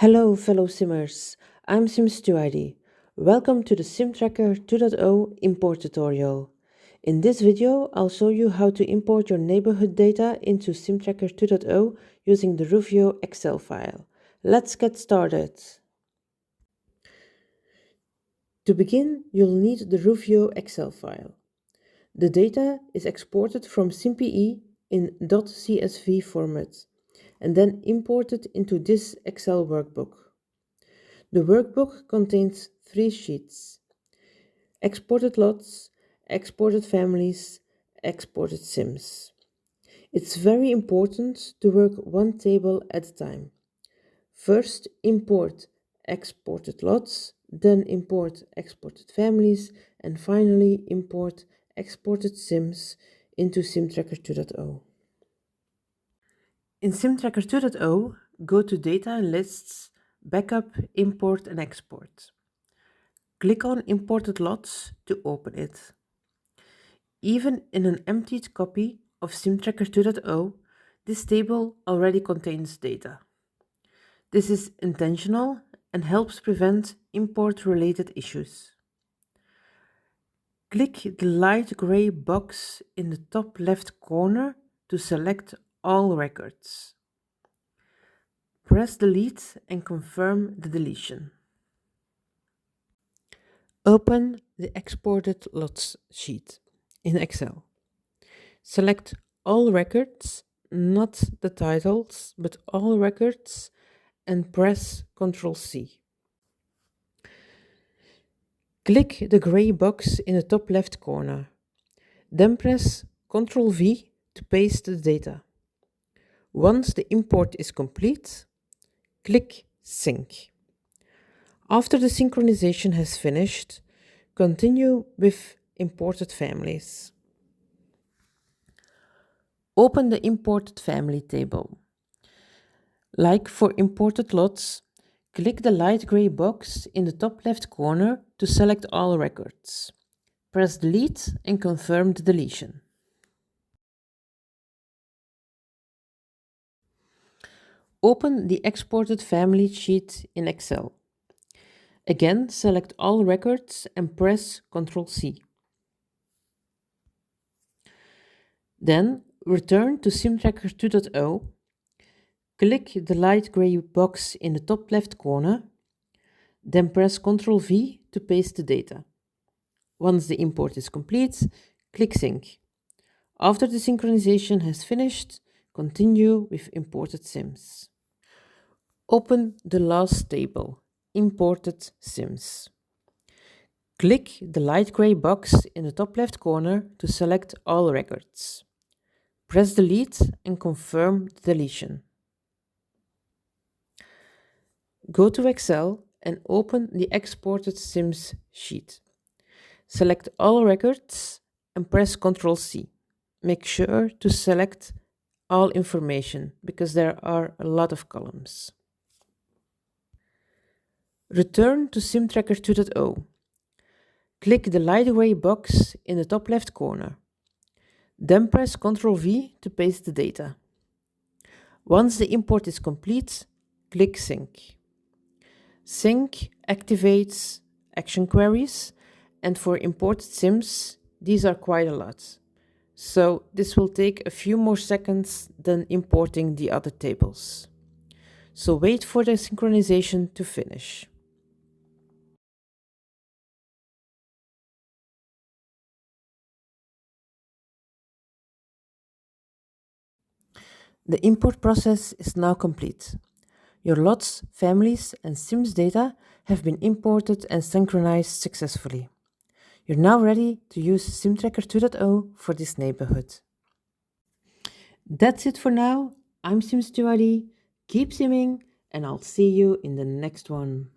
Hello, fellow simmers. I'm SimTracker2.0. Welcome to the SimTracker 2.0 import tutorial. In this video, I'll show you how to import your neighborhood data into SimTracker 2.0 using the Rufio Excel file. Let's get started. To begin, you'll need the Rufio Excel file. The data is exported from SimPE in .csv format and then imported into this Excel workbook. The workbook contains 3 sheets: exported lots, exported families, exported sims. It's very important to work one table at a time. First, import exported lots, then import exported families, and finally import exported sims into SimTracker 2.0. In SimTracker 2.0, go to Data and Lists, Backup, Import and Export. Click on Imported Lots to open it. Even in an emptied copy of SimTracker 2.0, this table already contains data. This is intentional and helps prevent import-related issues. Click the light gray box in the top left corner to select all records. Press Delete and confirm the deletion. Open the Exported Lots sheet in Excel. Select all records, not the titles, but all records, and press Ctrl+C. Click the gray box in the top left corner. Then press Ctrl+V to paste the data. Once the import is complete, click Sync. After the synchronization has finished, continue with imported families. Open the imported family table. Like for imported lots, click the light gray box in the top left corner to select all records. Press Delete and confirm the deletion. Open the exported family sheet in Excel. Again, select all records and press Ctrl+C. Then return to SimTracker 2.0. Click the light gray box in the top left corner. Then press Ctrl+V to paste the data. Once the import is complete, click Sync. After the synchronization has finished, continue with imported sims. Open the last table, Imported Sims. Click the light gray box in the top left corner to select all records. Press Delete and confirm the deletion. Go to Excel and open the Exported Sims sheet. Select all records and press Ctrl+C. Make sure to select all information because there are a lot of columns. Return to SimTracker 2.0. Click the light gray box in the top left corner. Then press Ctrl+V to paste the data. Once the import is complete, click Sync. Sync activates action queries, and for imported sims, these are quite a lot. So this will take a few more seconds than importing the other tables. So wait for the synchronization to finish. The import process is now complete. Your lots, families, and sims data have been imported and synchronized successfully. You're now ready to use SimTracker 2.0 for this neighborhood. That's it for now. I'm SimTracker2.0. Keep simming, and I'll see you in the next one.